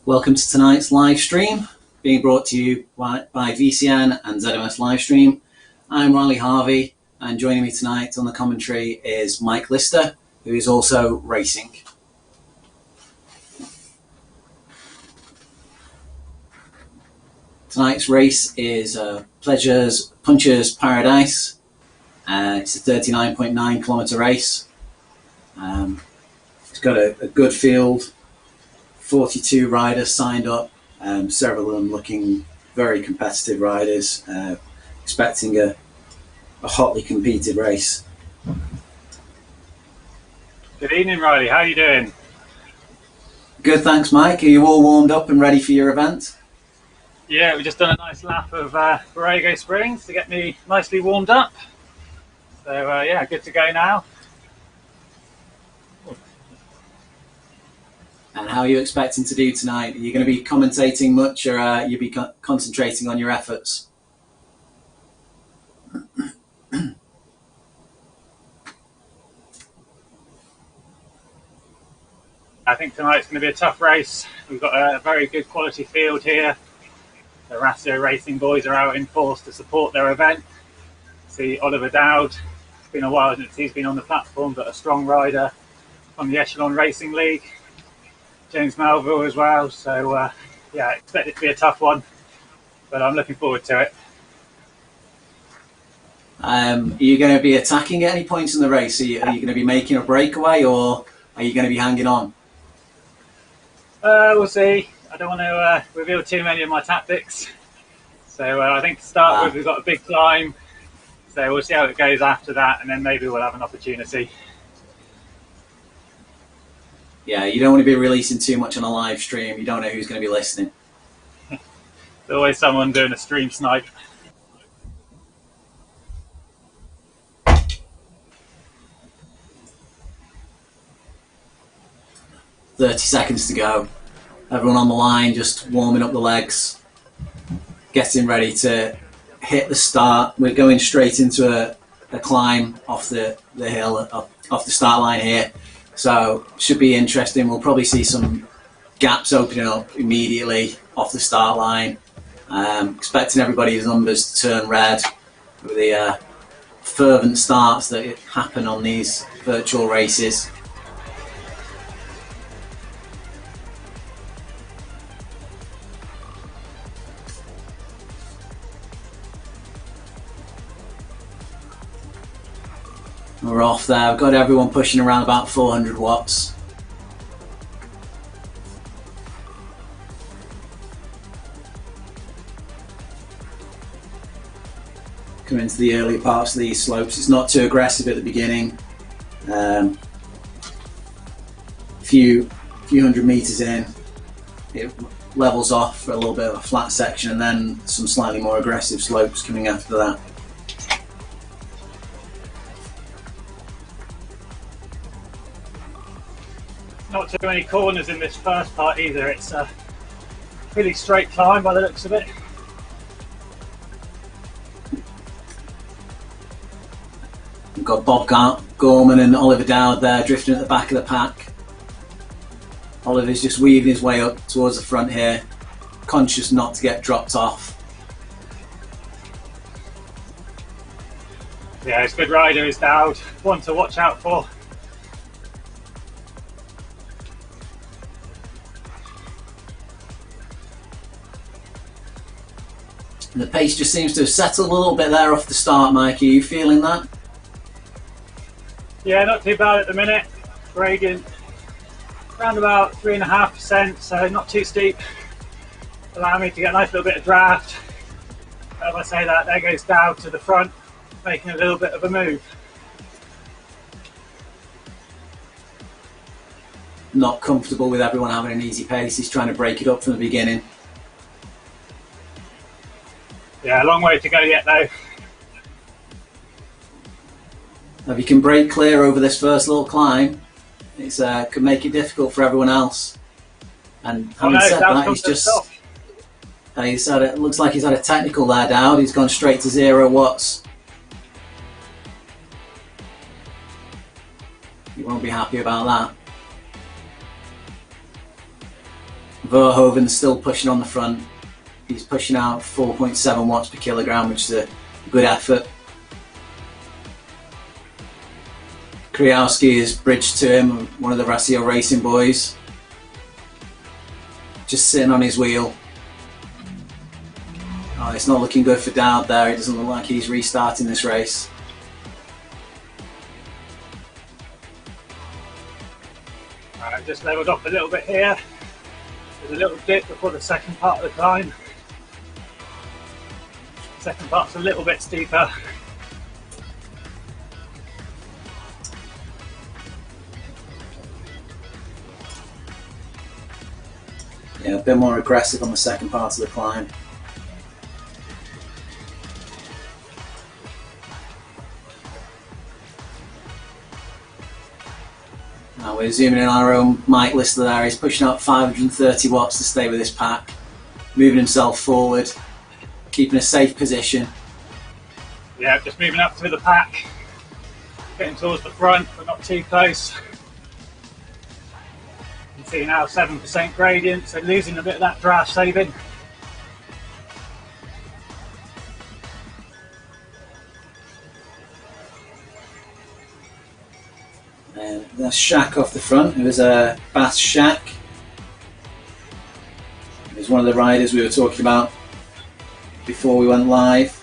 Welcome to tonight's live stream, being brought to you by VCN and ZMS Livestream. I'm Riley Harvey, and joining me tonight on the commentary is Mike Lister, who is also racing. Tonight's race is Puncher's Paradise. It's a 39.9 kilometre race. It's got a good field. 42 riders signed up, several of them looking very competitive riders, expecting a hotly competed race. Good evening, Riley. How are you doing? Good, thanks, Mike. Are you all warmed up and ready for your event? Yeah, we've just done a nice lap of Borrego Springs to get me nicely warmed up. So yeah, good to go now. And how are you expecting to do tonight? Are you going to be commentating much, or you'll be concentrating on your efforts? I think tonight's going to be a tough race. We've got a very good quality field here. The Ratio Racing boys are out in force to support their event. See Oliver Dowd. It's been a while since he's been on the platform, but a strong rider from the Echelon Racing League. James Melville as well, so yeah, I expect it to be a tough one, but I'm looking forward to it. Are you going to be attacking at any points in the race? Are you going to be making a breakaway, or are you going to be hanging on? We'll see. I don't want to reveal too many of my tactics, so I think to start with we've got a big climb, so we'll see how it goes after that, and then maybe we'll have an opportunity. Yeah, you don't want to be releasing too much on a live stream. You don't know who's going to be listening. There's always someone doing a stream snipe. "30 seconds to go. Everyone on the line just warming up the legs, getting ready to hit the start. We're going straight into a climb off the hill, off the start line here. So should be interesting. We'll probably see some gaps opening up immediately off the start line. Expecting everybody's numbers to turn red with the fervent starts that happen on these virtual races. We're off there. I've got everyone pushing around about 400 watts. Coming into the early parts of these slopes, it's not too aggressive at the beginning. Few hundred meters in, it levels off for a little bit of a flat section, and then some slightly more aggressive slopes coming after that. Not too many corners in this first part either. It's a pretty straight climb by the looks of it. We've got Bob Gorman and Oliver Dowd there drifting at the back of the pack. Oliver's just weaving his way up towards the front here, conscious not to get dropped off. Yeah, it's a good rider, is Dowd. One to watch out for. And the pace just seems to have settled a little bit there off the start, Mike. Are you feeling that? Yeah, not too bad at the minute. Gradient around about 3.5%, so not too steep. Allow me to get a nice little bit of draft. As I say that, there goes Dowd to the front, making a little bit of a move. Not comfortable with everyone having an easy pace. He's trying to break it up from the beginning. Yeah, a long way to go yet though. If you can break clear over this first little climb, it could make it difficult for everyone else. And having said that, he's just... it looks like he's had a technical there, Dowd. He's gone straight to 0 watts. You won't be happy about that. Verhoeven's still pushing on the front. He's pushing out 4.7 watts per kilogram, which is a good effort. Kriowski is bridged to him, one of the Rasio Racing boys. Just sitting on his wheel. Oh, it's not looking good for Dowd there. It doesn't look like he's restarting this race. Right, just levelled up a little bit here. There's a little dip before the second part of the climb. Second part's a little bit steeper. Yeah, a bit more aggressive on the second part of the climb. Now we're zooming in on our own Mike Lister there. He's pushing out 530 watts to stay with this pack, moving himself forward, keeping a safe position. Yeah, just moving up through the pack, getting towards the front, but not too close. You can see now 7% gradient, so losing a bit of that draft saving. That's Shaq off the front. It was a Bath Shaq. It was one of the riders we were talking about before we went live.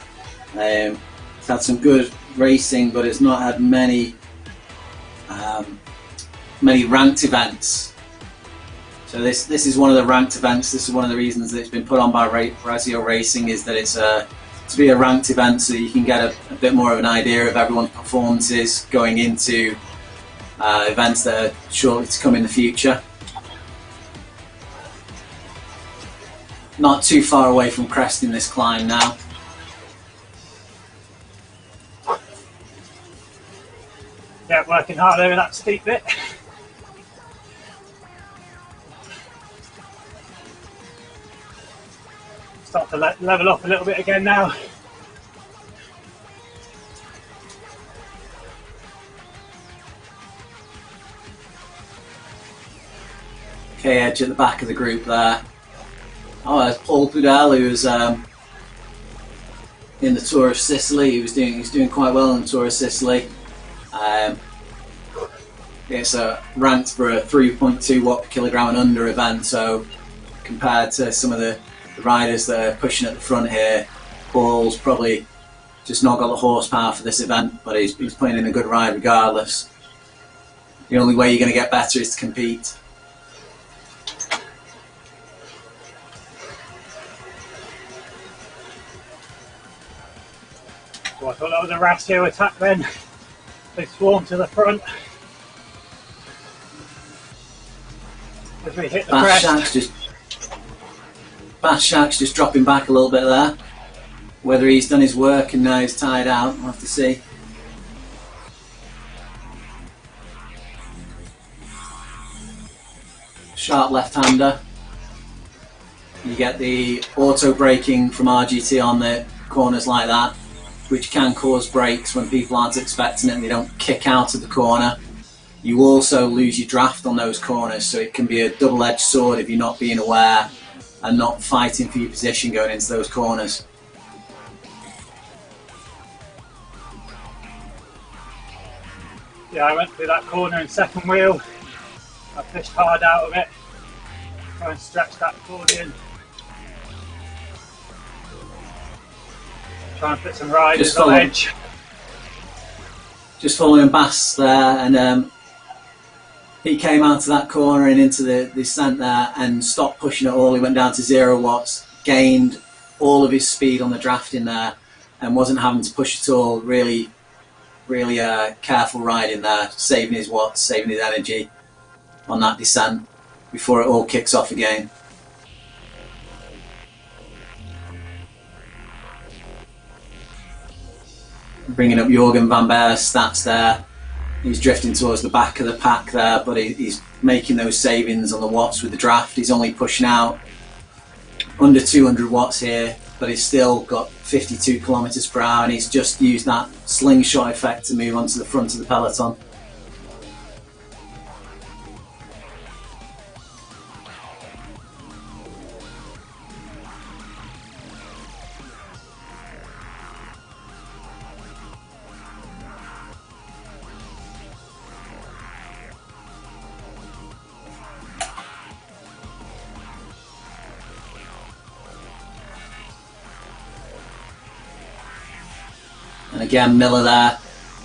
It's had some good racing, but it's not had many ranked events. So this is one of the ranked events. This is one of the reasons that it's been put on by Rasio Racing, is that it's to be a ranked event, so you can get a bit more of an idea of everyone's performances going into events that are shortly to come in the future. Not too far away from cresting this climb now. Yeah, working hard over that steep bit. Start to level up a little bit again now. Okay, Edge at the back of the group there. Oh, there's Paul Pudal, who was in the Tour of Sicily. He's doing quite well in the Tour of Sicily. It's ranked for a 3.2 watt per kilogram and under event, so compared to some of the riders that are pushing at the front here, Paul's probably just not got the horsepower for this event, but he's putting in a good ride regardless. The only way you're going to get better is to compete. So I thought that was a Rasio attack then. They swarm to the front. As we hit the crest. Bath Shaq's just dropping back a little bit there. Whether he's done his work and now he's tired out, we'll have to see. Sharp left-hander. You get the auto braking from RGT on the corners like that, which can cause breaks when people aren't expecting it and they don't kick out of the corner. You also lose your draft on those corners, so it can be a double-edged sword if you're not being aware and not fighting for your position going into those corners. Yeah, I went through that corner in second wheel. I pushed hard out of it, try and stretch that accordion. Try and put some riders on the edge. Just following Bass there, and he came out of that corner and into the descent there and stopped pushing at all. He went down to 0 watts, gained all of his speed on the draft in there and wasn't having to push at all. Really careful riding there, saving his watts, saving his energy on that descent before it all kicks off again. Bringing up Jorgen van Beer's stats there. He's drifting towards the back of the pack there, but he's making those savings on the watts with the draft. He's only pushing out under 200 watts here, but he's still got 52 kilometers per hour, and he's just used that slingshot effect to move onto the front of the peloton. And again, Miller there,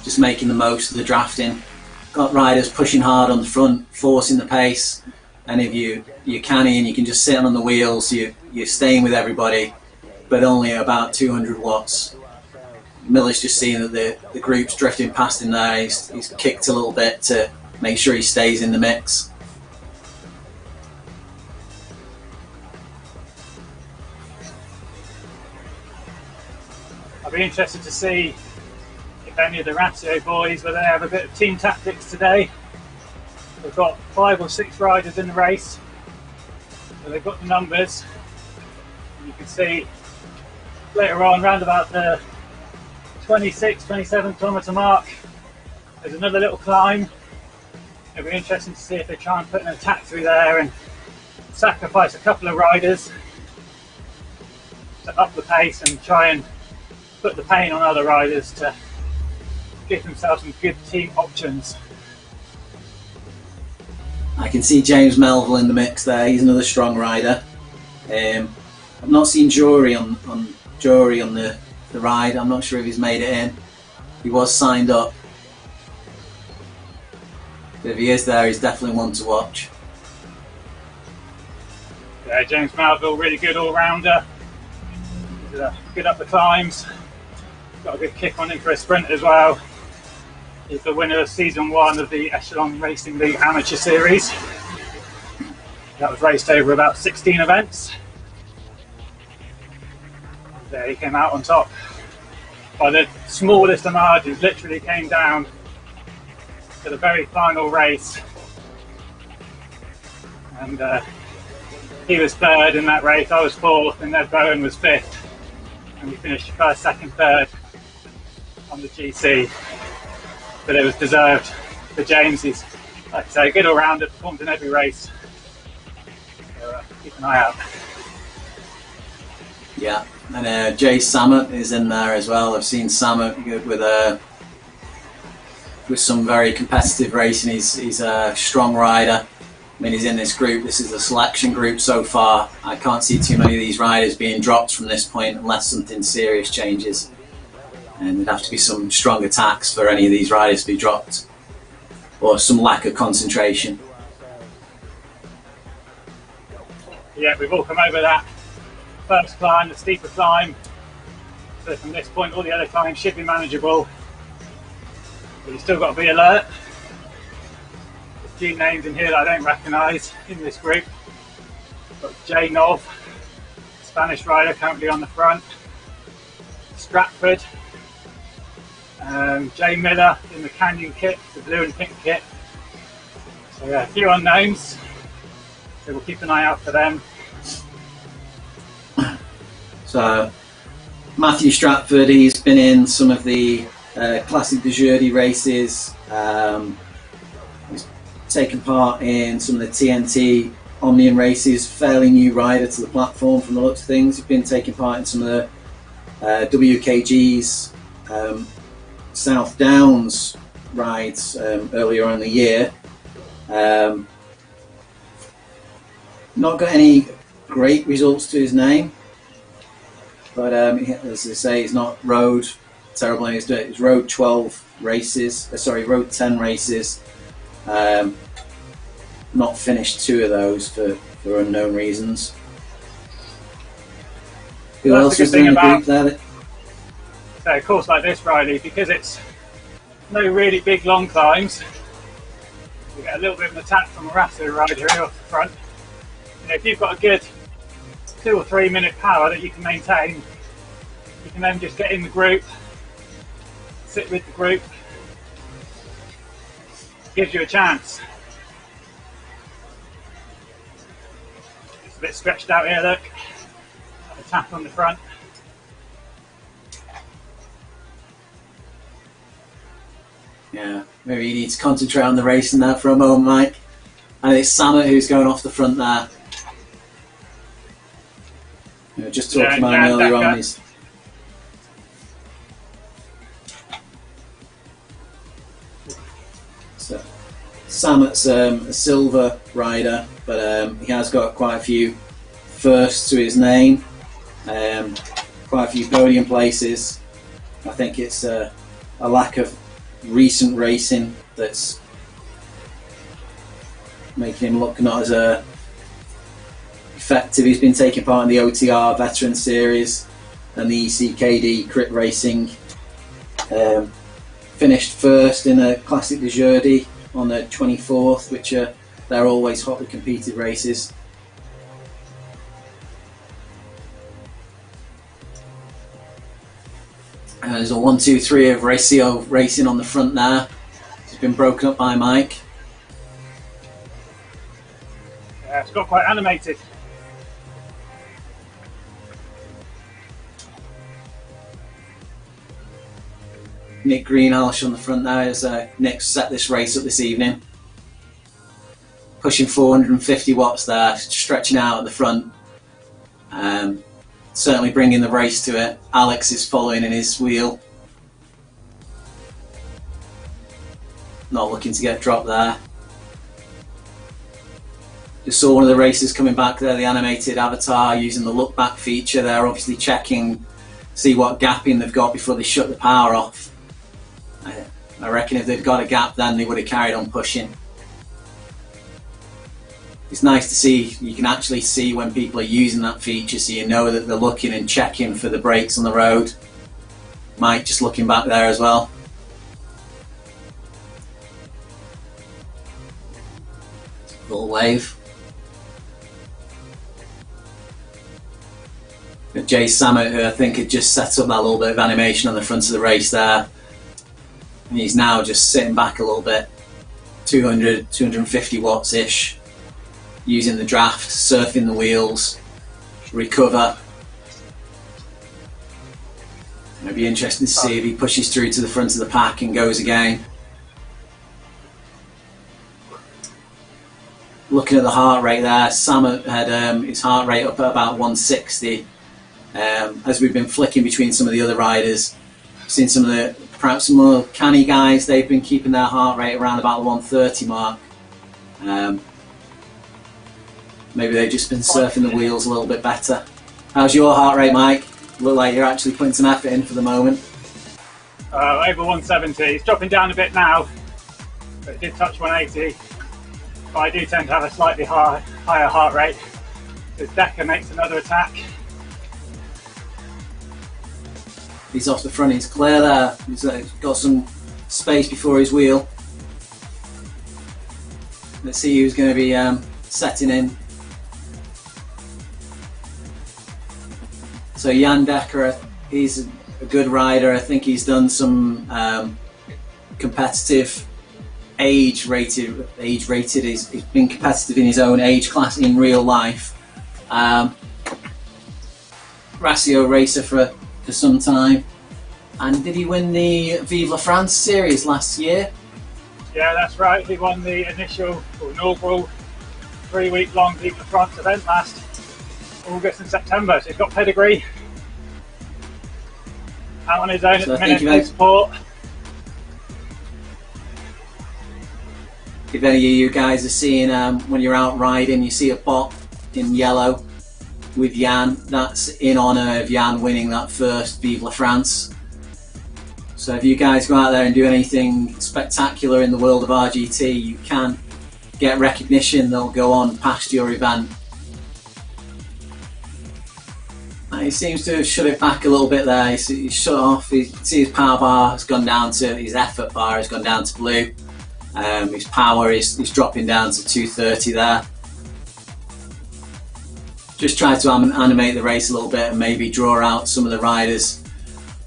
just making the most of the drafting. Got riders pushing hard on the front, forcing the pace. And if you're canny and you can just sit on the wheels, you're staying with everybody, but only about 200 watts. Miller's just seen that the group's drifting past him there. He's kicked a little bit to make sure he stays in the mix. I'll be interested to see if any of the Ratio boys, whether they have a bit of team tactics today. We've got 5 or 6 riders in the race, so they've got the numbers. You can see later on, round about the 26, 27 kilometre mark, there's another little climb. It'll be interesting to see if they try and put an attack through there and sacrifice a couple of riders to up the pace and try and put the pain on other riders to give themselves some good team options. I can see James Melville in the mix there. He's another strong rider. I've not seen Jory on the ride. I'm not sure if he's made it in. He was signed up. But if he is there, he's definitely one to watch. Yeah, James Melville, really good all-rounder. Good up the climbs. Got a good kick on him for a sprint as well. He's the winner of season 1 of the Echelon Racing League Amateur Series. That was raced over about 16 events. There he came out on top by the smallest of margins, literally came down to the very final race. And he was 3rd in that race, I was 4th, and Ned Bowen was 5th. And we finished 1st, 2nd, 3rd on the GC. But it was deserved for James. He's, like I say, a good all-rounder, performed in every race. So keep an eye out. Yeah, and Jay Samet is in there as well. I've seen Samet with some very competitive racing. He's a strong rider. I mean, he's in this group. This is a selection group so far. I can't see too many of these riders being dropped from this point unless something serious changes. And there'd have to be some strong attacks for any of these riders to be dropped, or some lack of concentration. Yeah, we've all come over that first climb, the steeper climb. So from this point, all the other climbs should be manageable. But you've still got to be alert. There's a few names in here that I don't recognise in this group. Got Jay Nov, Spanish rider, currently on the front. Stratford. Jay Miller in the Canyon kit, the blue and pink kit. So yeah, a few unknowns. So we'll keep an eye out for them. So Matthew Stratford, he's been in some of the Classic de Jeudi races. He's taken part in some of the TNT Omnium races. Fairly new rider to the platform from the looks of things. He's been taking part in some of the WKG's South Downs rides earlier on in the year. Not got any great results to his name, but as I say, he's not rode terrible. He's rode 12 races, rode 10 races. Not finished 2 of those for unknown reasons. Who else is in the group there? So a course like this, Riley, because it's no really big long climbs, you get a little bit of an attack from a Ratio rider here off the front. You know, if you've got a good 2 or 3 minute power that you can maintain, you can then just get in the group, sit with the group, gives you a chance. It's a bit stretched out here, look. Attack on the front. Yeah, maybe you need to concentrate on the racing there for a moment, Mike. And it's Samet who's going off the front there. You know, just talking about him earlier on. So, Samet's a silver rider, but he has got quite a few firsts to his name. Quite a few podium places. I think it's a lack of recent racing that's making him look not as effective. He's been taking part in the OTR Veteran Series and the ECKD Crit Racing. Finished first in a Classic de Jeudi on the 24th, which they're always hotly competed races. And there's a 1-2-3 of Ratio Racing on the front there. It's been broken up by Mike. Yeah, it's got quite animated. Nick Greenhalgh on the front there as Nick set this race up this evening. Pushing 450 watts there, stretching out at the front. Certainly bringing the race to it. Alex is following in his wheel. Not looking to get dropped there. Just saw one of the racers coming back there, the animated avatar, using the look back feature. They're obviously checking, see what gapping they've got before they shut the power off. I reckon if they'd got a gap then they would have carried on pushing. It's nice to see, you can actually see when people are using that feature, so you know that they're looking and checking for the brakes on the road. Mike just looking back there as well. Little wave. Jay Samet, who I think had just set up that little bit of animation on the front of the race there. And he's now just sitting back a little bit, 200, 250 watts ish, using the draft, surfing the wheels, recover. It'll be interesting to see if he pushes through to the front of the pack and goes again. Looking at the heart rate there, Sam had his heart rate up at about 160. As we've been flicking between some of the other riders, seen some of the, perhaps some more canny guys, they've been keeping their heart rate around about the 130 mark. Maybe they've just been surfing the wheels a little bit better. How's your heart rate, Mike? Look like you're actually putting some effort in for the moment. Over 170. It's dropping down a bit now, but it did touch 180. But I do tend to have a slightly higher heart rate. As Decker makes another attack. He's off the front, he's clear there. He's got some space before his wheel. Let's see who's going to be setting in. So Jan Decker, he's a good rider. I think he's done some competitive age rated. He's been competitive in his own age class in real life. Ratio racer for some time. And did he win the Vive la France series last year? Yeah, that's right. He won the inaugural 3-week long Vive la France event last August and September. So he's got pedigree. Out on his own So at the minute, no support. If any of you guys are seeing when you're out riding, you see a bot in yellow with Jan, that's in honour of Jan winning that first Vive la France. So if you guys go out there and do anything spectacular in the world of RGT, you can get recognition. They'll go on past your event. And he seems to have shut it back a little bit there. He's shut off. You can see his power bar has gone down to, his effort bar has gone down to blue. His power is dropping down to 230 there. Just try to animate the race a little bit and maybe draw out some of the riders.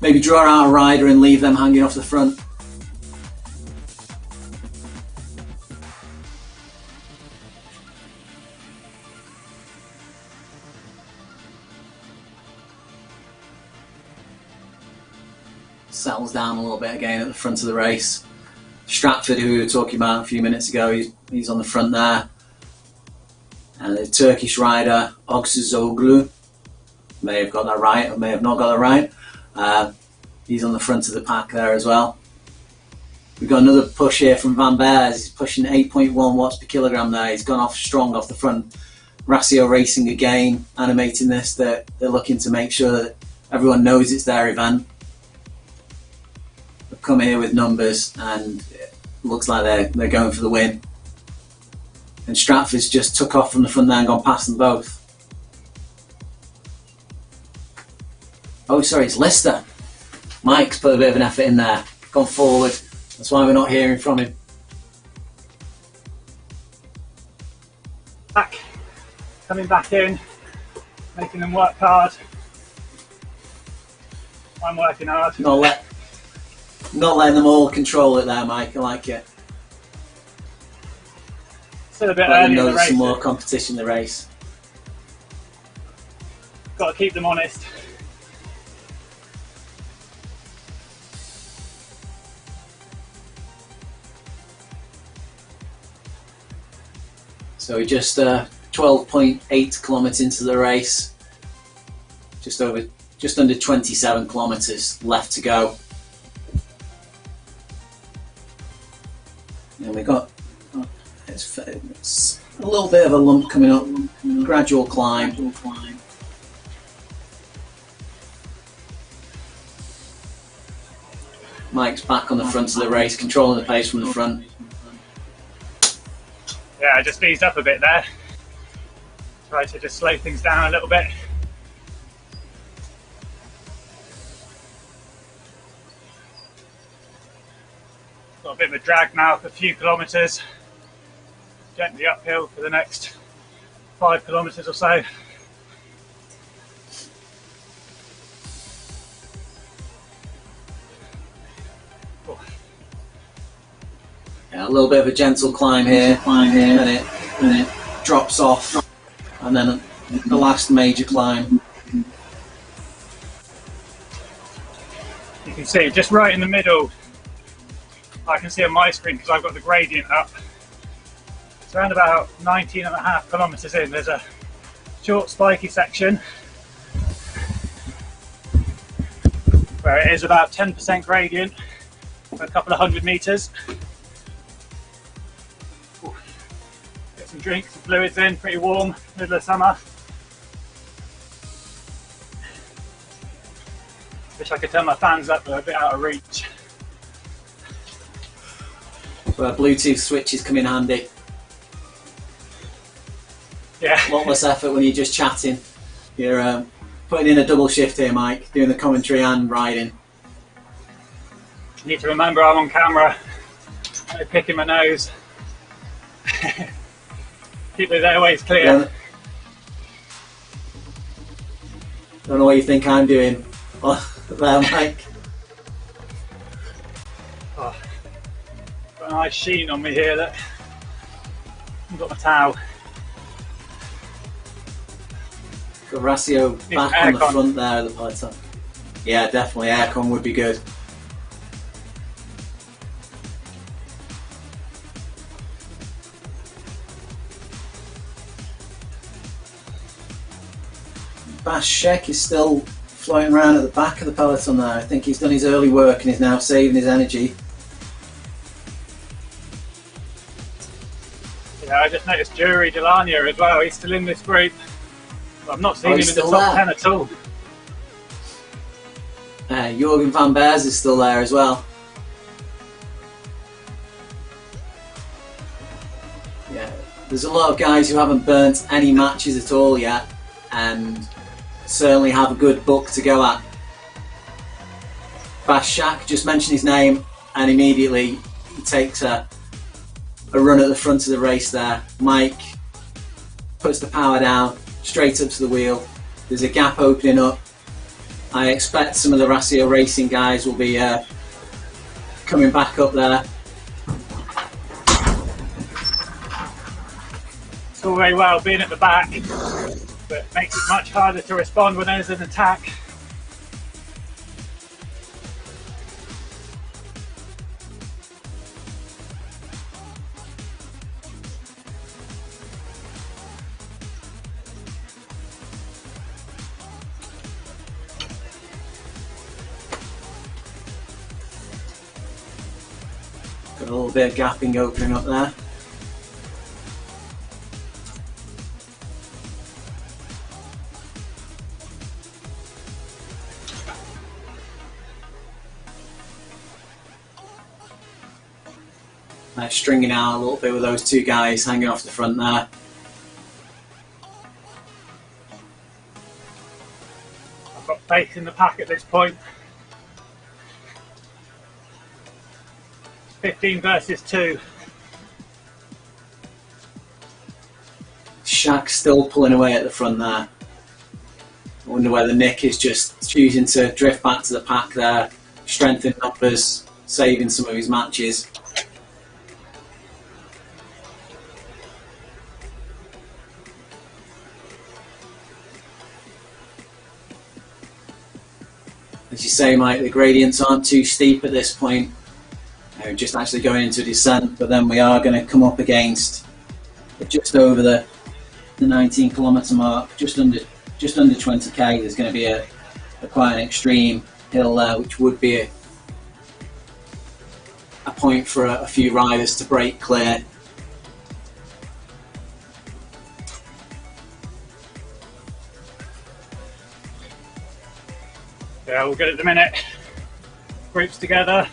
Maybe draw out a rider and leave them hanging off the front. Settles down a little bit again at the front of the race. Stratford, who we were talking about a few minutes ago, he's on the front there. And the Turkish rider Ogsuzoglu, may have got that right or may have not got that right. He's on the front of the pack there as well. We've got another push here from Van Beers. He's pushing 8.1 watts per kilogram there. He's gone off strong off the front. Ratio Racing again, animating this. They're looking to make sure that everyone knows it's their event. come here with numbers, and it looks like they're going for the win. And Stratford's just took off from the front there and gone past them both. Oh, sorry, it's Lister. Mike's put a bit of an effort in there, gone forward. That's why we're not hearing from him. Coming back in, making them work hard. I'm working hard. Not letting them all control it there, Mike. I like it. Still a bit early in the race. Some more competition in the race. Got to keep them honest. So we're just 12.8 kilometres into the race. Just under 27 kilometres left to go. And we got it's a little bit of a lump coming up, gradual climb. Mike's back on the front of the race, controlling the pace from the front. Yeah, I just eased up a bit there. Try to just slow things down a little bit. Got a bit of a drag now for a few kilometres. Gently uphill for the next 5 kilometres or so. Yeah, a little bit of a gentle climb here, and it drops off, and then the last major climb. You can see just right in the middle, I can see on my screen because I've got the gradient up. It's around about 19.5 kilometres in. There's a short spiky section where it is about 10% gradient for a couple of 100 metres. Get some drinks, some fluids in, pretty warm, middle of summer. Wish I could turn my fans up, but they're a bit out of reach. So a Bluetooth switch is coming handy. Yeah. A lot less effort when you're just chatting. You're putting in a double shift here, Mike, doing the commentary and riding. Need to remember I'm on camera. I'm picking my nose. Keep those airways clear. Yeah. Don't know what you think I'm doing there, Mike. Oh, got a nice sheen on me here. Look. I've got my towel. Got Ratio back on the front there of the peloton. Yeah, definitely aircon would be good. Bashek is still floating around at the back of the peloton there. I think he's done his early work and is now saving his energy. Yeah, I just noticed Jury Delania as well. He's still in this group. I've not seen him in the top 10 at all. Jorgen van Beers is still there as well. Yeah, there's a lot of guys who haven't burnt any matches at all yet, and certainly have a good book to go at. Bashak, just mention his name, and immediately he takes a run at the front of the race there. Mike puts the power down, straight up to the wheel. There's a gap opening up. I expect some of the Ratio Racing guys will be coming back up there. It's all very well being at the back, but it makes it much harder to respond when there's an attack. Got a little bit of gapping opening up there. stringing out a little bit with those two guys hanging off the front there. I've got faith in the pack at this point. 15 versus 2. Shaq's still pulling away at the front there. I wonder whether Nick is just choosing to drift back to the pack there, strengthen numbers, saving some of his matches. As you say, Mike, the gradients aren't too steep at this point. We're just actually going into a descent, but then we are going to come up against just over the 19 kilometre mark, just under 20k. There's going to be a quite an extreme hill there, which would be a point for a few riders to break clear. Yeah, all good at the minute. Groups together.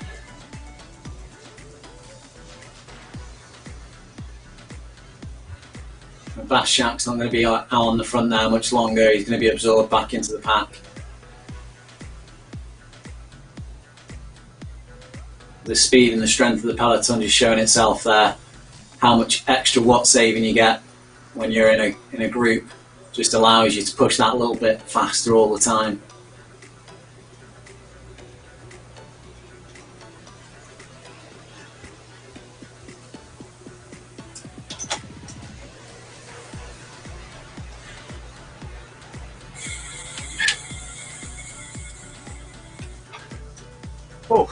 Shaq's not going to be out on the front there much longer. He's going to be absorbed back into the pack. The speed and the strength of the peloton just showing itself there. How much extra watt saving you get when you're in a group just allows you to push that a little bit faster all the time. Oh,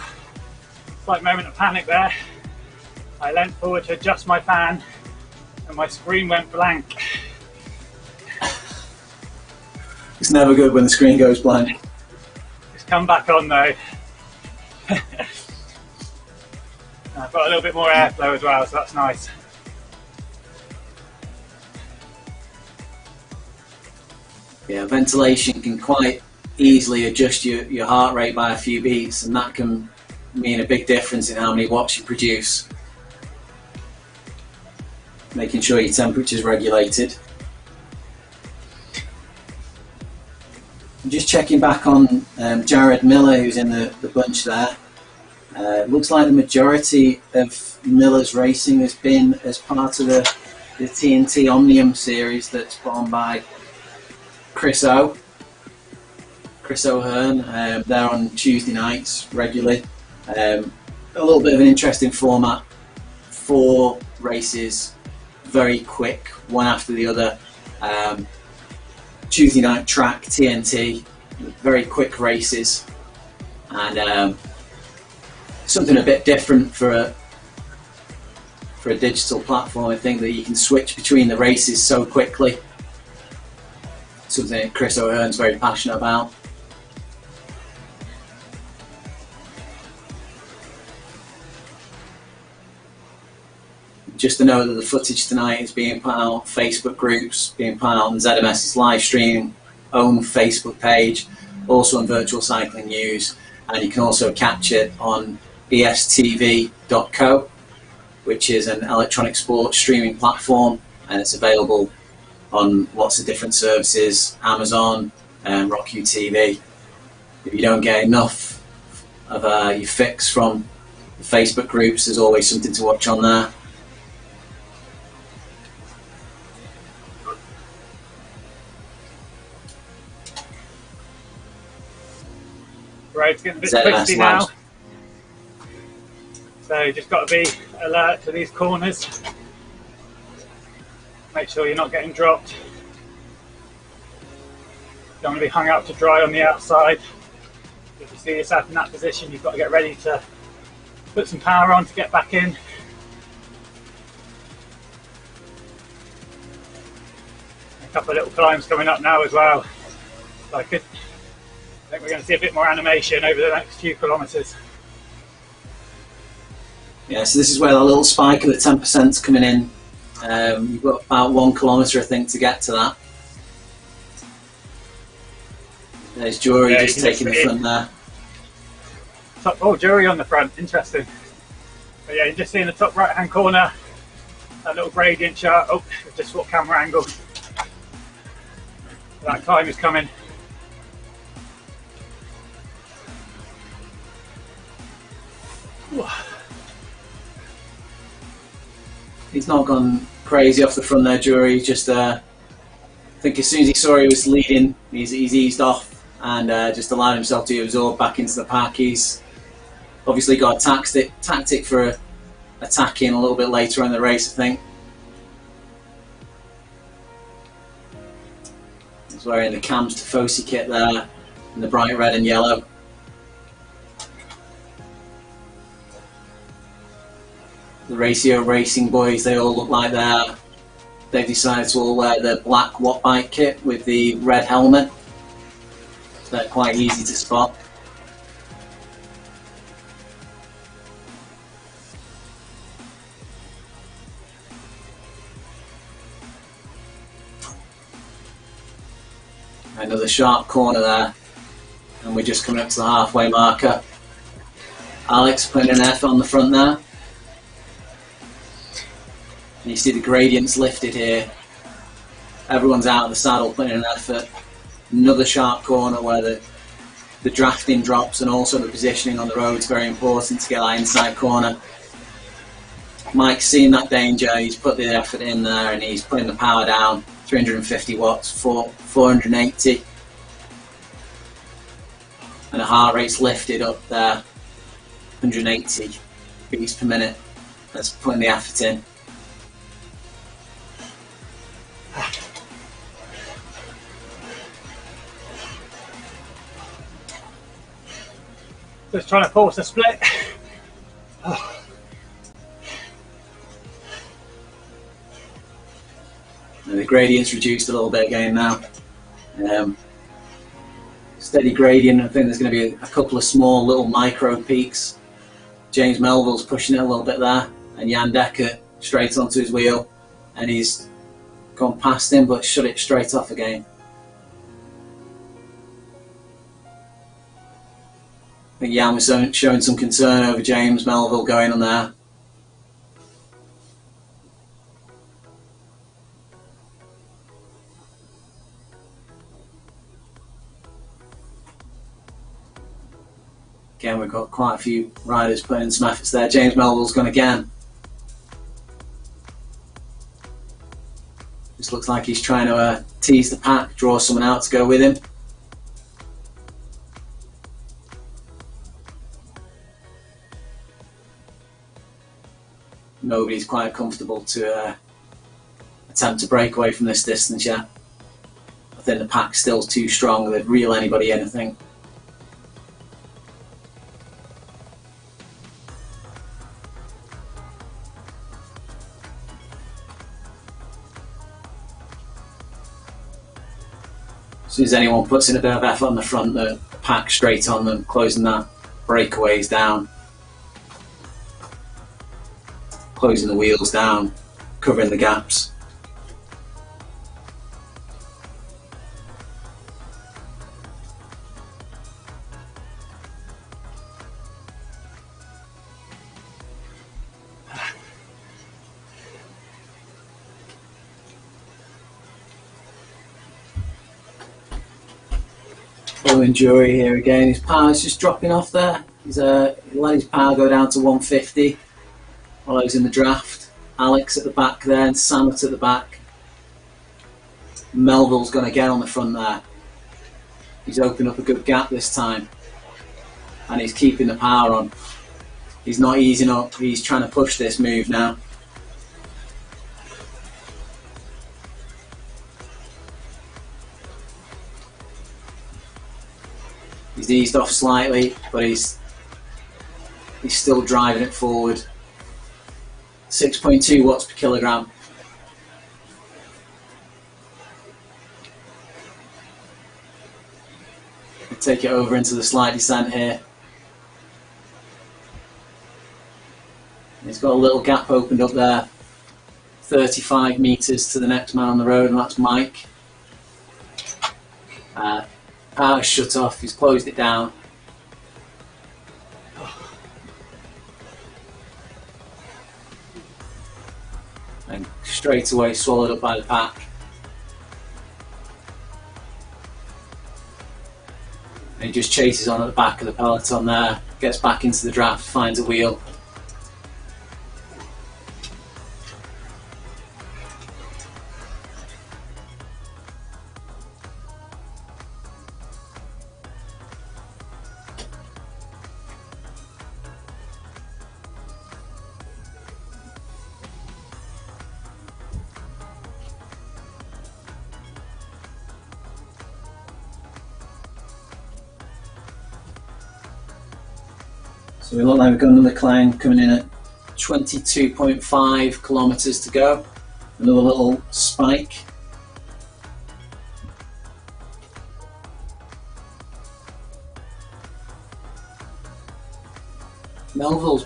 slight moment of panic there. I leant forward to adjust my fan and my screen went blank. It's never good when the screen goes blank. It's come back on though. I've got a little bit more airflow as well, so that's nice. Yeah, ventilation can quite easily adjust your heart rate by a few beats, and that can mean a big difference in how many watts you produce. Making sure your temperature's regulated. I'm just checking back on Jared Miller, who's in the bunch there. It looks like the majority of Miller's racing has been as part of the TNT Omnium series that's put on by Chris O'Hearn. They're on Tuesday nights regularly. A little bit of an interesting format. 4 races, very quick, one after the other. Tuesday night track, TNT, very quick races, and something a bit different for a digital platform. I think that you can switch between the races so quickly. Something that Chris O'Hearn's very passionate about. Just to know that the footage tonight is being put out on Facebook groups, being put out on ZMS's live stream, own Facebook page, also on Virtual Cycling News, and you can also catch it on estv.co, which is an electronic sports streaming platform, and it's available on lots of different services, Amazon and RockU TV. If you don't get enough of your fix from the Facebook groups, there's always something to watch on there. Right, it's getting a bit twisty now. So just got to be alert to these corners. Make sure you're not getting dropped. Don't want to be hung out to dry on the outside. If you see yourself in that position, you've got to get ready to put some power on to get back in. A couple of little climbs coming up now as well. So I think we're going to see a bit more animation over the next few kilometres. Yeah, so this is where that little spike of the 10% is coming in. You've got about 1 kilometre, I think, to get to that. There's Jury just taking the front there. Oh, Jury on the front, interesting. But yeah, you just see in the top right hand corner that little gradient chart. Oh, just what camera angle. That climb is coming. He's not gone crazy off the front there, Jury. He's just, I think as soon as he saw he was leading, he's eased off and just allowed himself to absorb back into the pack. He's obviously got a tactic for attacking a little bit later in the race, I think. He's wearing the Cam's Tifosi kit there in the bright red and yellow. The Ratio Racing boys, they all look like they've decided to all wear the black Wattbike kit with the red helmet. So they're quite easy to spot. Another sharp corner there, and we're just coming up to the halfway marker. Alex putting an F on the front there. And you see the gradients lifted here. Everyone's out of the saddle putting an effort. Another sharp corner where the drafting drops, and also the positioning on the road is very important to get that inside corner. Mike's seen that danger, he's put the effort in there and he's putting the power down. 350 watts, 480. And the heart rate's lifted up there. 180 beats per minute. That's putting the effort in. Just trying to force a split. And the gradient's reduced a little bit again now. Steady gradient. I think there's going to be a couple of small little micro peaks. James Melville's pushing it a little bit there, and Jan Dekker straight onto his wheel, and he's gone past him but shut it straight off again. I think Jan was showing some concern over James Melville going on there. Again, we've got quite a few riders putting in some efforts there. James Melville's gone again. Just looks like he's trying to tease the pack, draw someone out to go with him. Nobody's quite comfortable to attempt to break away from this distance yet. I think the pack's still too strong, they'd reel anybody in, I think. As soon as anyone puts in a bit of effort on the front, the pack straight on them, closing that breakaways down. Closing the wheels down, covering the gaps. Following Jury here again, his power's just dropping off there. He's let his power go down to 150 while he's in the draft. Alex at the back there and Samet at the back. Melville's going to get on the front there. He's opened up a good gap this time and he's keeping the power on. He's not easing up, he's trying to push this move now. He's eased off slightly, but he's still driving it forward. 6.2 watts per kilogram. We'll take it over into the slight descent here. He's got a little gap opened up there. 35 metres to the next man on the road, and that's Mike. Power shut off, he's closed it down. straight away swallowed up by the pack. And he just chases on at the back of the peloton there, gets back into the draft, finds a wheel. So we look like we've got another climb coming in at 22.5 kilometers to go. Another little spike. Melville's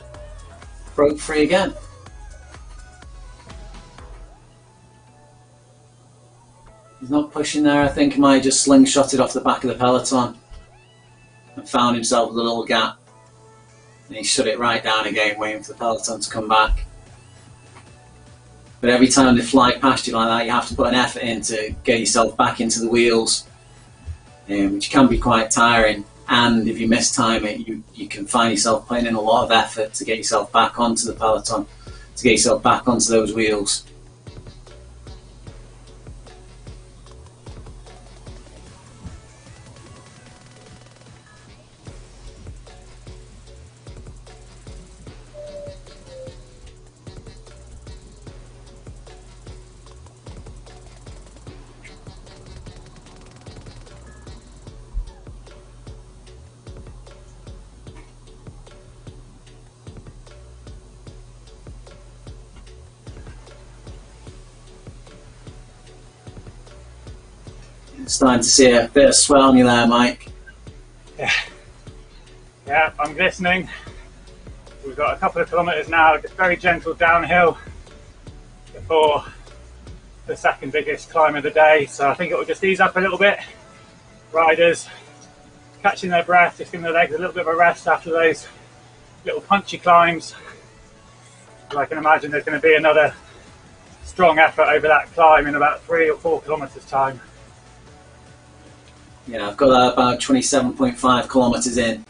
broke free again. He's not pushing there. I think he might have just slingshotted off the back of the peloton and found himself with a little gap. And he shut it right down again, waiting for the peloton to come back. But every time they fly past you like that, you have to put an effort in to get yourself back into the wheels, which can be quite tiring. And if you mistime it, you can find yourself putting in a lot of effort to get yourself back onto the peloton, to get yourself back onto those wheels. Starting to see a bit of sweat on you there, Mike. Yeah, I'm glistening. We've got a couple of kilometres now, just very gentle downhill before the second biggest climb of the day. So I think it will just ease up a little bit. Riders catching their breath, just giving their legs a little bit of a rest after those little punchy climbs. But I can imagine there's going to be another strong effort over that climb in about 3 or 4 kilometres time. Yeah, I've got about 27.5 kilometres in.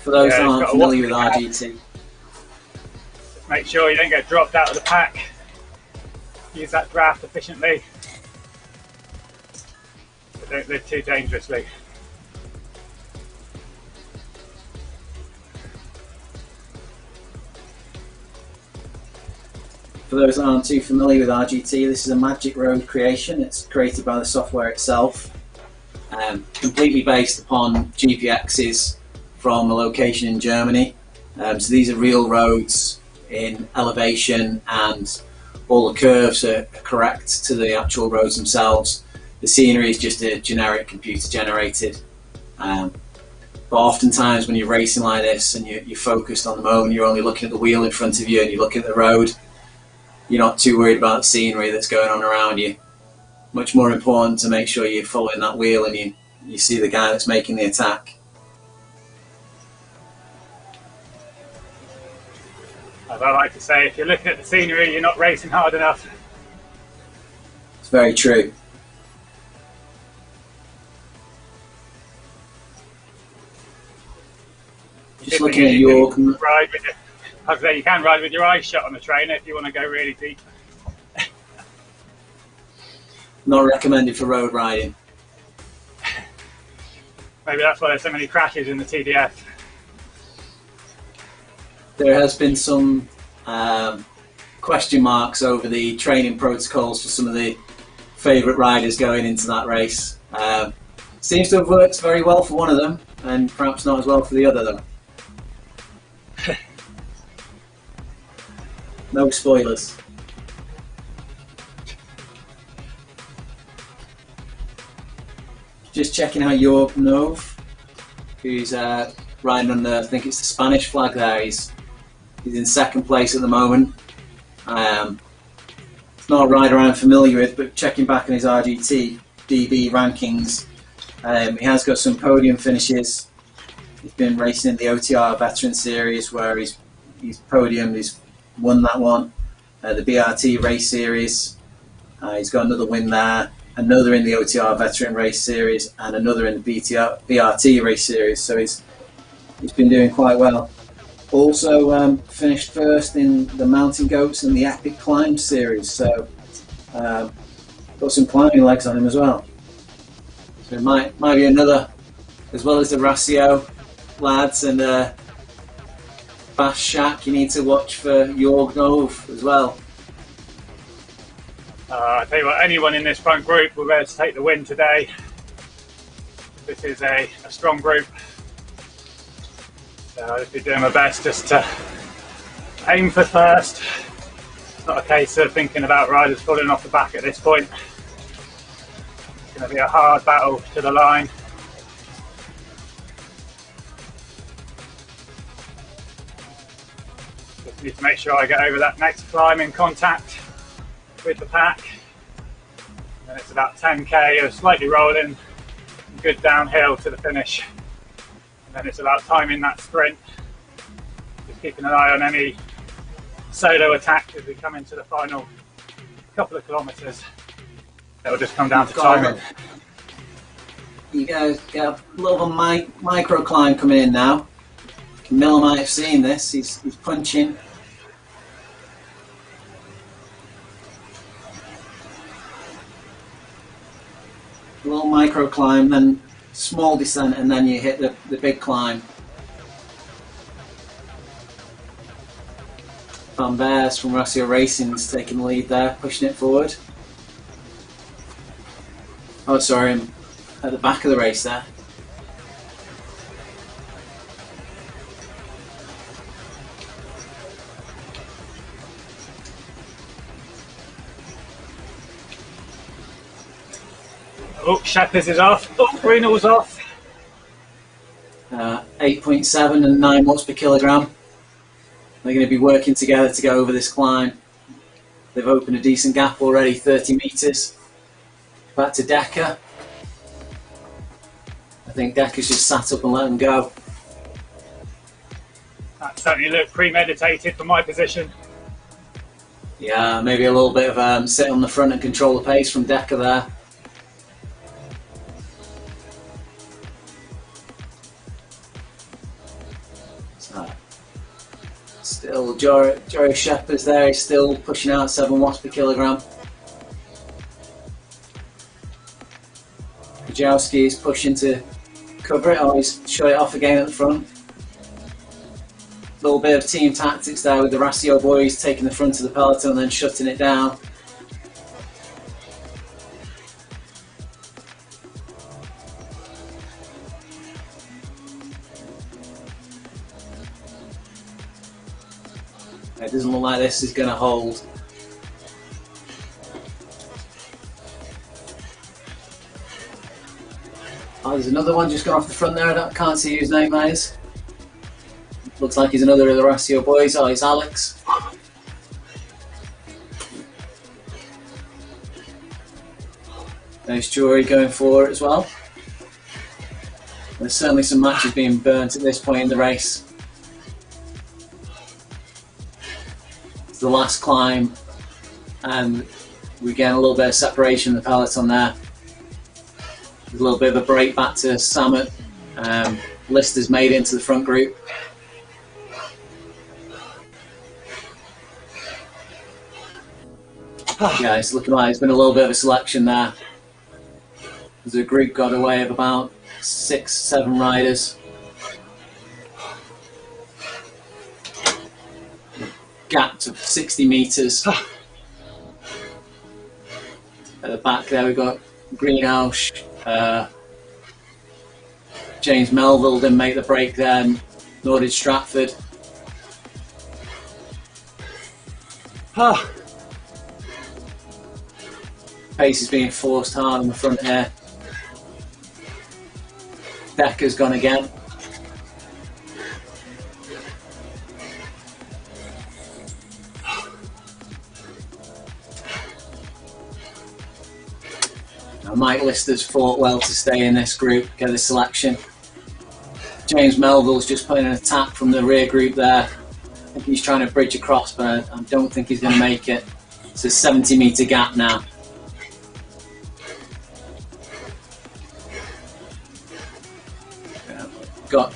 For those who aren't familiar with RGT, just make sure you don't get dropped out of the pack. Use that draft efficiently, but don't live too dangerously. For those that aren't too familiar with RGT, this is a magic road creation. It's created by the software itself, completely based upon GPXs from a location in Germany. So these are real roads in elevation, and all the curves are correct to the actual roads themselves. The scenery is just a generic computer generated. But oftentimes when you're racing like this and you're focused on the moment, you're only looking at the wheel in front of you and you look at the road. You're not too worried about the scenery that's going on around you. Much more important to make sure you're following that wheel and you see the guy that's making the attack. As I like to say, if you're looking at the scenery, you're not racing hard enough. It's very true. Just looking at York. You can ride with your eyes shut on the trainer if you want to go really deep. Not recommended for road riding. Maybe that's why there's so many crashes in the TDF. There has been some question marks over the training protocols for some of the favourite riders going into that race. Seems to have worked very well for one of them, and perhaps not as well for the other though. No spoilers. Just checking out Jorg Nove, who's riding under, I think it's the Spanish flag there. He's in second place at the moment. It's not a rider I'm familiar with, but checking back on his RGT DB rankings, he has got some podium finishes, He's been racing in the OTR Veteran Series where he's podiumed, he's won that one. The BRT Race Series, he's got another win there, another in the OTR Veteran Race Series, and another in the BRT Race Series. So he's been doing quite well. Also finished first in the Mountain Goats and the Epic Climb Series. So got some climbing legs on him as well. So it might be another, as well as the Ratio lads and Bass Shack, you need to watch for Jorg Nove as well. I tell you what, anyone in this front group will be able to take the win today. This is a strong group. So I'll just be doing my best just to aim for first. It's not a case of thinking about riders falling off the back at this point. It's going to be a hard battle to the line. Just need to make sure I get over that next climb in contact with the pack. And it's about 10k of slightly rolling, good downhill to the finish. And then it's about timing that sprint. Just keeping an eye on any solo attack as we come into the final couple of kilometres. It'll just come down to timing. You guys get a little micro climb coming in now. Camilla might have seen this. He's punching. A little micro climb, then small descent, and then you hit the big climb. Van Beers from Ratio Racing's taking the lead there, pushing it forward. Oh, sorry, I'm at the back of the race there. Oh, Shepherd's is off. Oh, Greenall's off. 8.7 and 9 watts per kilogram. They're going to be working together to go over this climb. They've opened a decent gap already, 30 metres. Back to Decker. I think Decker's just sat up and let them go. That certainly looked premeditated from my position. Yeah, maybe a little bit of sit on the front and control the pace from Decker there. Still, Jory Shepherd's there, he's still pushing out 7 watts per kilogram. Kajowski is pushing to cover it, or he's shut it off again at the front. A little bit of team tactics there with the Ratio boys taking the front of the peloton and then shutting it down. It doesn't look like this is going to hold. Oh, there's another one just gone off the front there. I can't see whose name that is. Looks like he's another of the Ratio boys. Oh, it's Alex. There's Jory going for it as well. There's certainly some matches being burnt at this point in the race. It's the last climb, and we get a little bit of separation in the peloton there. There's a little bit of a break back to Samet. Lister's made into the front group. Yeah, it's looking like there's been a little bit of a selection there. There's a group got away of about 6-7 riders. Gap to 60 metres. At the back there we've got Greenhouse. James Melville didn't make the break there, nor did Stratford. Pace is being forced hard on the front here. Decker's gone again. Now Mike Lister's fought well to stay in this group, get the selection. James Melville's just putting an attack from the rear group there. I think he's trying to bridge across, but I don't think he's going to make it. It's a 70-metre gap now. Got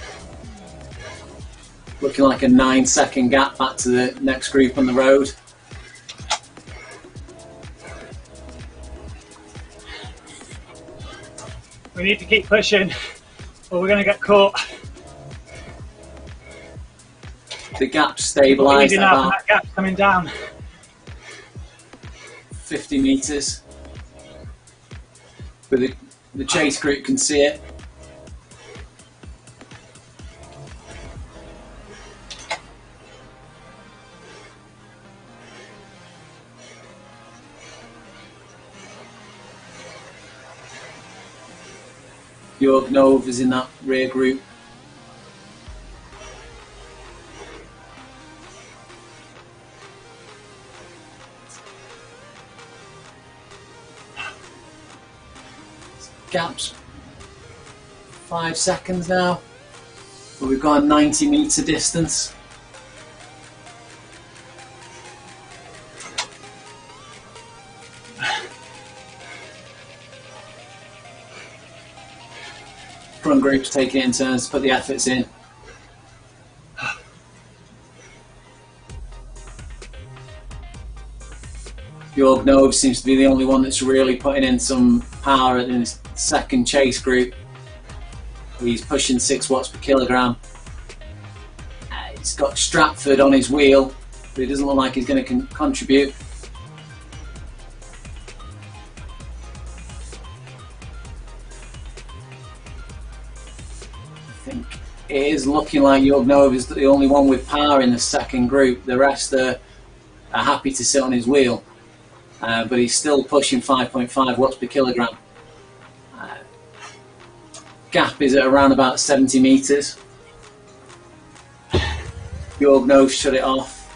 looking like a 9-second gap back to the next group on the road. We need to keep pushing or we're going to get caught. The gap's stabilised at about that gap's coming down. 50 metres. But the chase group can see it. Jorgnov is in that rear group. Gaps 5 seconds now, but we've got a 90-metre distance. Front group's taking it in turns to put the efforts in. Jorgnov seems to be the only one that's really putting in some power in his second chase group. He's pushing 6 watts per kilogram. He's got Stratford on his wheel, but he doesn't look like he's going to contribute. I think it is looking like Jorgnov is the only one with power in the second group. The rest are happy to sit on his wheel. But he's still pushing 5.5 watts per kilogram. Gap is at around about 70 metres. Jorgnov shut it off.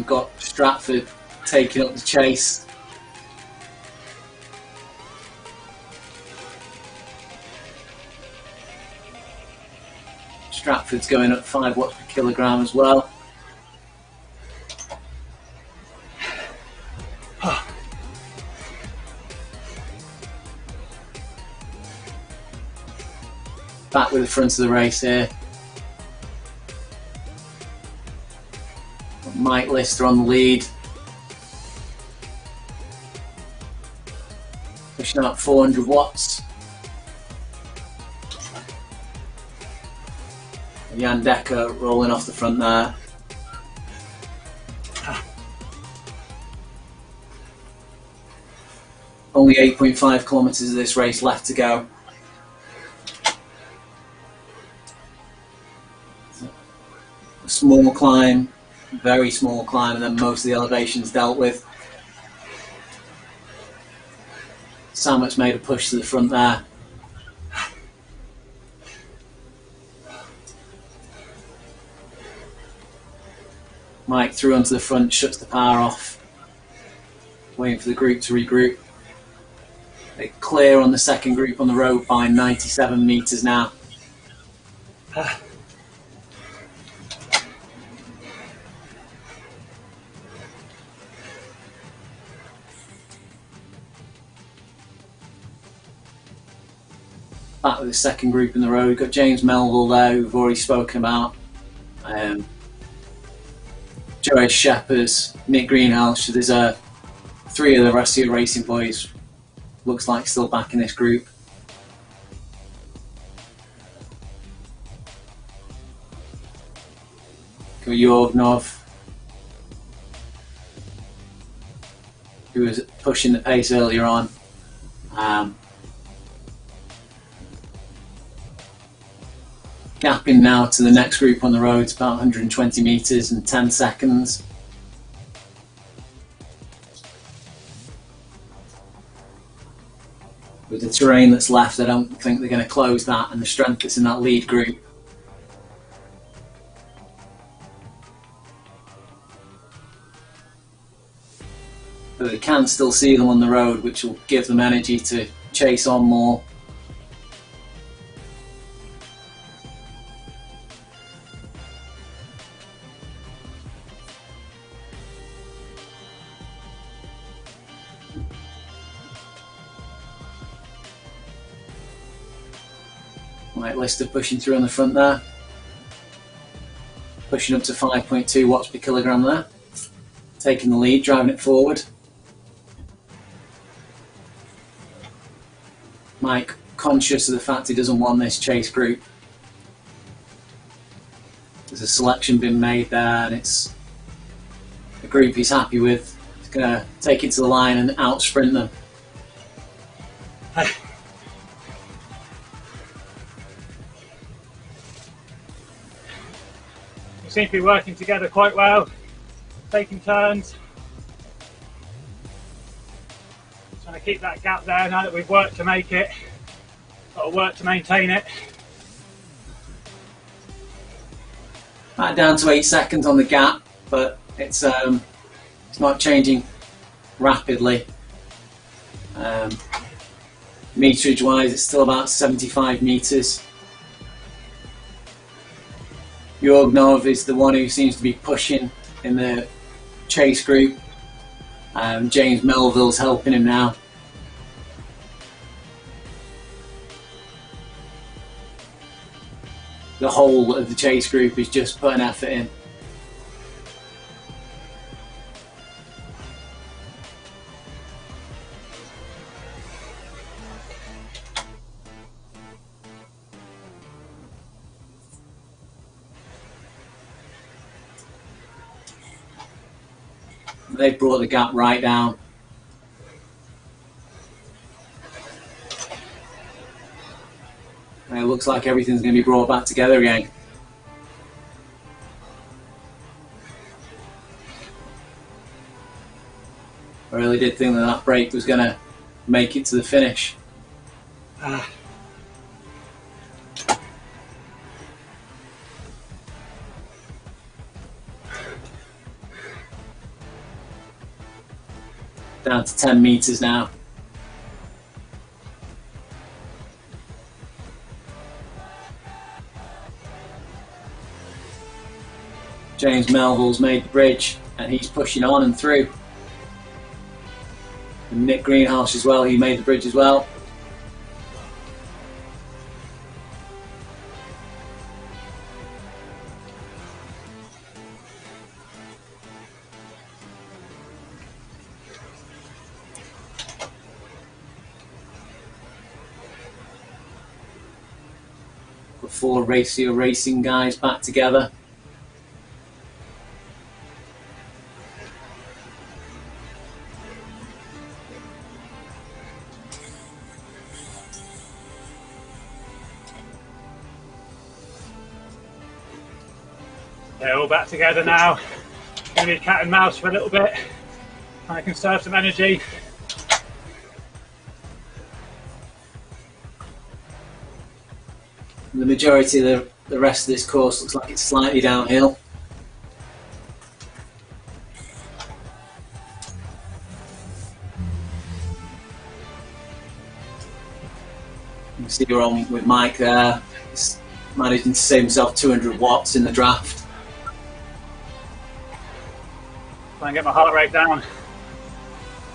Got Stratford taking up the chase. Stratford's going up 5 watts per kilogram as well. Back with the front of the race here. Mike Lister on the lead. Pushing out 400 watts. Jan Decker rolling off the front there. Only 8.5 kilometres of this race left to go. A small climb, very small climb, and then most of the elevations dealt with. Samut's made a push to the front there. Mike through onto the front, shuts the power off, waiting for the group to regroup. They clear on the second group on the road by 97 metres now. Back with the second group in the road. We've got James Melville there, who we've already spoken about. Joe Shepherd's, Nick Greenhouse. So there's 3 of the rest of your racing boys. Looks like still back in this group. Got Jorgnov, who was pushing the pace earlier on. Gapping now to the next group on the road. It's about 120 metres and 10 seconds. With the terrain that's left, I don't think they're going to close that, and the strength that's in that lead group. But they can still see them on the road, which will give them energy to chase on more. Right, Lister pushing through on the front there. Pushing up to 5.2 watts per kilogram there. Taking the lead, driving it forward. Mike, conscious of the fact he doesn't want this chase group. There's a selection been made there and it's a group he's happy with. He's going to take it to the line and out sprint them. We seem to be working together quite well, taking turns. Trying to keep that gap there now that we've worked to make it. Got to work to maintain it. Back down to 8 seconds on the gap, but it's not changing rapidly. Meterage wise, it's still about 75 meters. Jorgnov is the one who seems to be pushing in the chase group. James Melville's helping him now. The whole of the chase group is just putting effort in. They've brought the gap right down. And it looks like everything's going to be brought back together again. I really did think that break was going to make it to the finish. Down to 10 meters now. James Melville's made the bridge and he's pushing on and through. And Nick Greenhouse as well, he made the bridge as well. The 4 Ratio Racing guys back together. They're all back together now. Going to be cat and mouse for a little bit. Trying to conserve some energy. The majority of the rest of this course looks like it's slightly downhill. You can see we're on with Mike there. He's managing to save himself 200 watts in the draft. Try and get my heart rate down.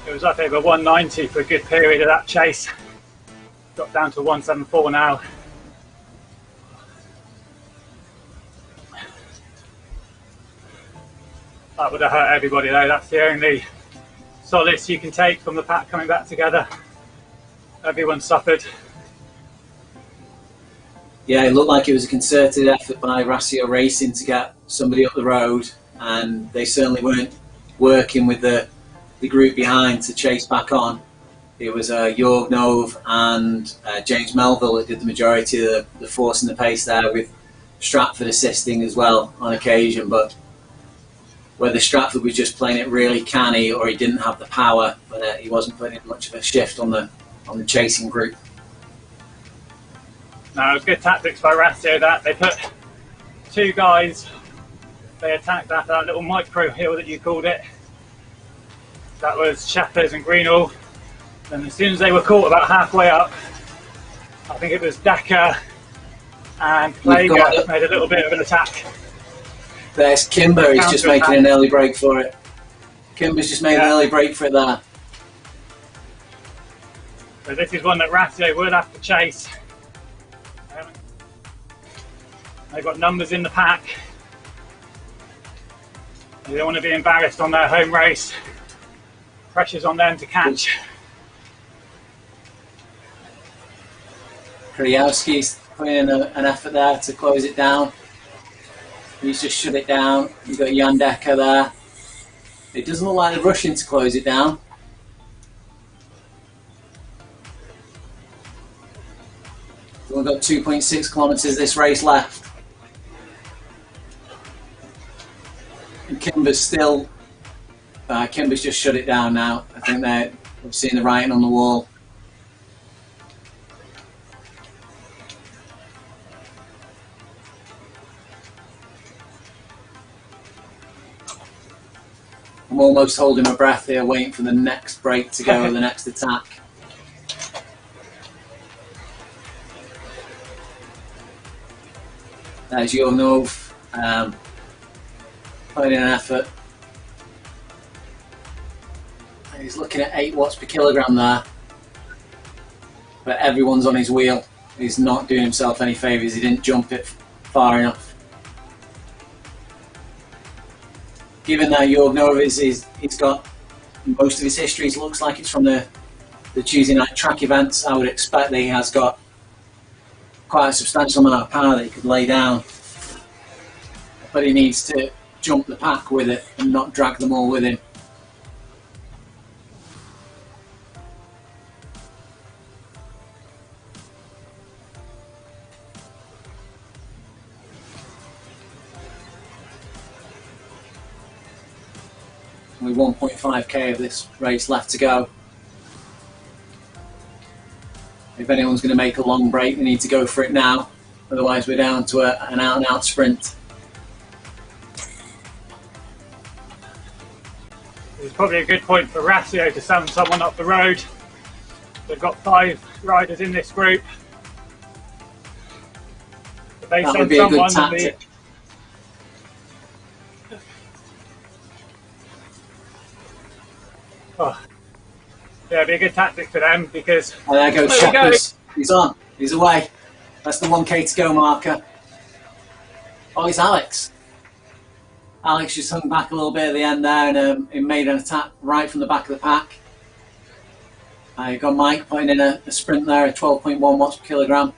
It was up over 190 for a good period of that chase. Got down to 174 now. That would have hurt everybody though. That's the only solace you can take from the pack coming back together. Everyone suffered. Yeah, it looked like it was a concerted effort by Ratio Racing to get somebody up the road, and they certainly weren't working with the group behind to chase back on. It was Jorgnov and James Melville that did the majority of the force and the pace there, with Stratford assisting as well on occasion. But whether Stratford was just playing it really canny or he didn't have the power, but he wasn't putting in much of a shift on the chasing group. No, it was good tactics by Ratio that they put 2 guys. They attacked that little micro hill that you called it. That was Shepherd's and Greenall. And as soon as they were caught about halfway up, I think it was Decker and Plager made a little bit of an attack. There's Kimber, he's just making an early break for it. Kimber's just made an early break for it there. So this is one that Ratio will have to chase. They've got numbers in the pack. They don't want to be embarrassed on their home race. Pressure's on them to catch. Krajewski's putting in an effort there to close it down. He's just shut it down. You've got Jan Decker there. It doesn't look like they're rushing to close it down. We've got 2.6 kilometres this race left. And Kimber's still... Kimber's just shut it down now. I think they've seen the writing on the wall. I'm almost holding my breath here, waiting for the next break to go, the next attack. There's Jornov, putting in an effort. He's looking at 8 watts per kilogram there. But everyone's on his wheel. He's not doing himself any favours, he didn't jump it far enough. Given that Jornov he's got most of his history, it looks like it's from the Tuesday night track events, I would expect that he has got quite a substantial amount of power that he could lay down. But he needs to jump the pack with it and not drag them all with him. With 1.5k of this race left to go. If anyone's going to make a long break, they need to go for it now. Otherwise we're down to an out-and-out sprint. It's probably a good point for Ratio to send someone up the road. They've got 5 riders in this group. If they That send would be a good someone, tactic. Yeah, it'd be a good tactic for them because... And there goes Shepherd. He's on. He's away. That's the 1k to go marker. Oh, it's Alex. Alex just hung back a little bit at the end there and he made an attack right from the back of the pack. You've got Mike putting in a sprint there at 12.1 watts per kilogram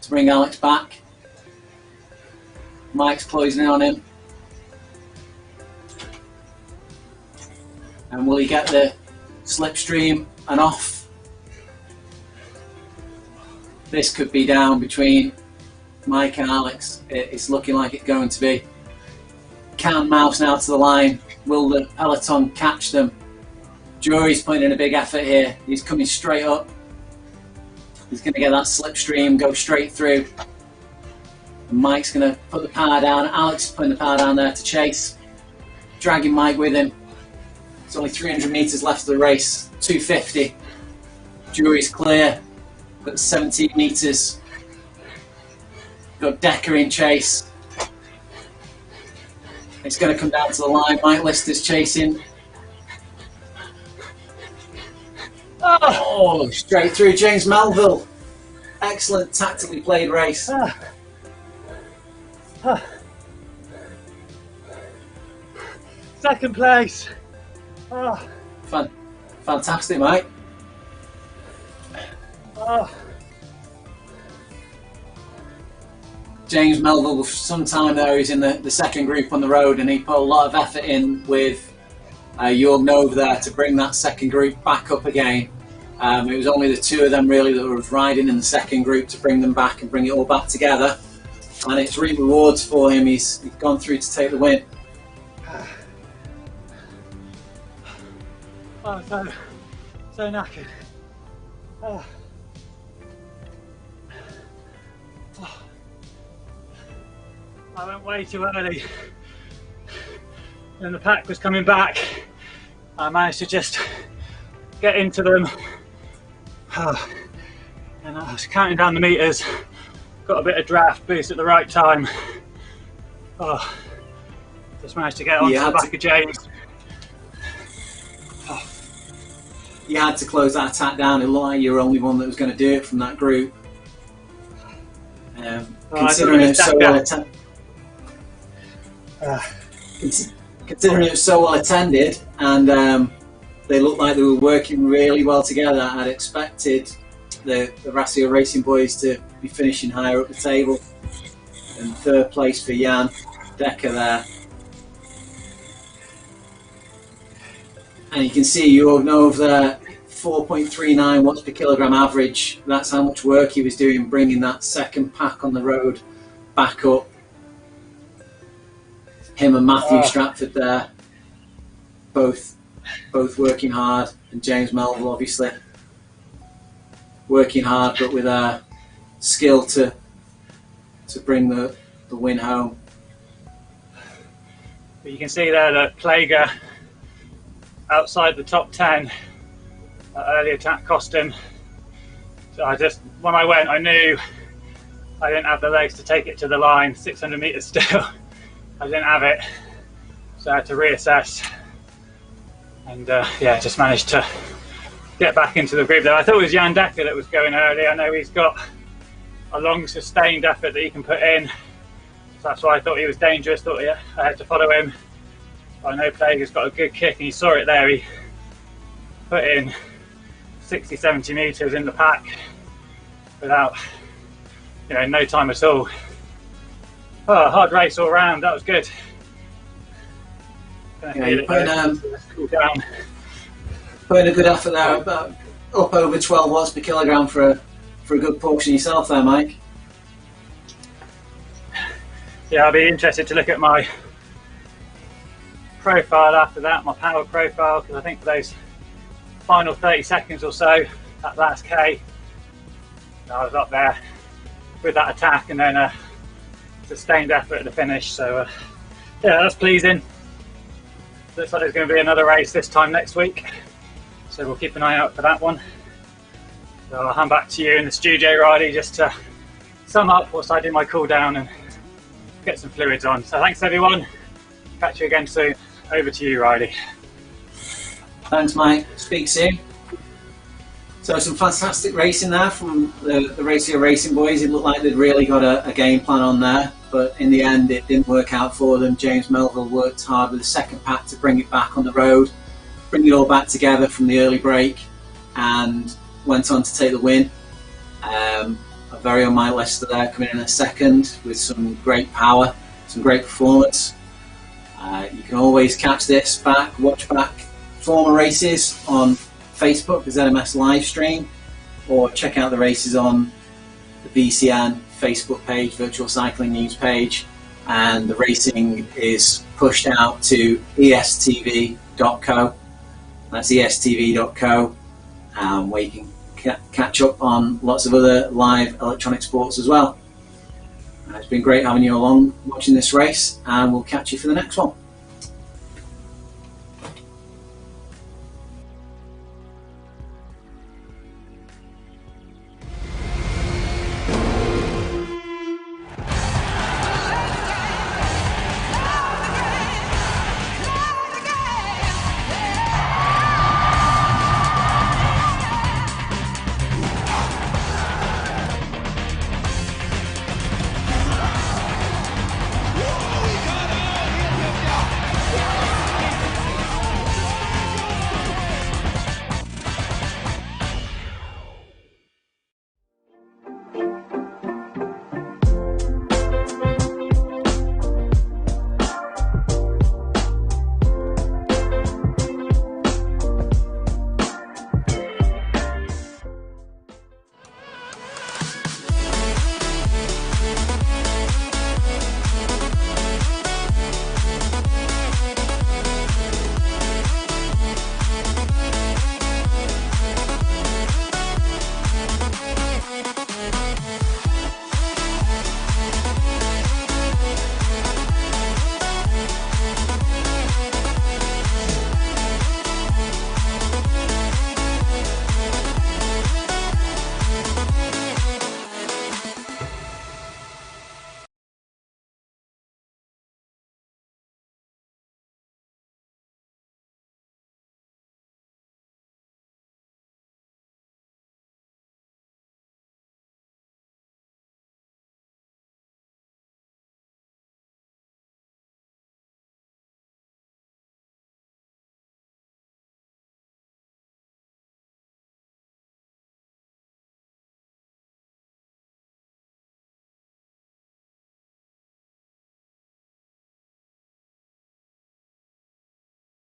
to bring Alex back. Mike's closing in on him. And will he get the slipstream and off? This could be down between Mike and Alex. It's looking like it's going to be. Can Mouse now to the line? Will the peloton catch them? Jury's putting in a big effort here. He's coming straight up. He's going to get that slipstream, go straight through. And Mike's going to put the power down. Alex is putting the power down there to chase. Dragging Mike with him. It's only 300 metres left of the race. 250. Jury's clear. Got 17 metres. Got Decker in chase. It's going to come down to the line. Mike Lister's chasing. Oh, straight through James Melville. Excellent tactically played race. Second place. Fantastic, mate. James Melville, for some time there, he's in the second group on the road, and he put a lot of effort in with Jornov there to bring that second group back up again. It was only the 2 of them really that were riding in the second group to bring them back and bring it all back together. And it's reaped rewards for him. He's gone through to take the win. Oh, so knackered. I went way too early. When the pack was coming back, I managed to just get into them. And I was counting down the meters, got a bit of draft boost at the right time. Just managed to get onto the back of James. you had to close that attack down. It looked like you were the only one that was going to do it from that group. Considering it was so well attended. Considering it was so well attended, and they looked like they were working really well together, I'd expected the Rassio Racing boys to be finishing higher up the table. And third place for Jan Dekker there. And you can see you know of the 4.39 watts per kilogram average. That's how much work he was doing bringing that second pack on the road back up. Him and Matthew Stratford there, both working hard, and James Melville obviously working hard, but with a skill to bring the win home. But you can see there that Plager outside the top 10. That early attack cost him. So when I went, I knew I didn't have the legs to take it to the line, 600 metres still. I didn't have it, so I had to reassess, and just managed to get back into the group there. I thought it was Jan Dekker that was going early. I know he's got a long sustained effort that he can put in, so that's why I thought he was dangerous. Thought I had to follow him. But I know Plager's got a good kick, and you saw it there. He put in 60-70 metres in the pack without no time at all. Hard race all round. That was good. You're putting a good effort there, about up over 12 watts per kilogram for a good portion yourself there, Mike. Yeah, I'll be interested to look at my profile after that, my power profile, because I think for those final 30 seconds or so, that last K, I was up there with that attack, and then sustained effort at the finish. So that's pleasing. Looks like there's going to be another race this time next week, so we'll keep an eye out for that one. So I'll hand back to you in the studio, Riley, just to sum up whilst I do my cool down and get some fluids on. So thanks everyone, catch you again soon. Over to you, Riley. Thanks, Mike. Speak soon. So some fantastic racing there from the Rassio Racing boys. It looked like they'd really got a game plan on there, but in the end it didn't work out for them. James Melville worked hard with the second pack to bring it back on the road, bring it all back together from the early break, and went on to take the win. A very on my list there, coming in a second with some great power, some great performance. You can always catch this back, watch back former races on Facebook, the ZMS live stream, or check out the races on the VCN Facebook page, Virtual Cycling News page, and the racing is pushed out to estv.co. That's estv.co, where you can catch up on lots of other live electronic sports as well. It's been great having you along watching this race, and we'll catch you for the next one.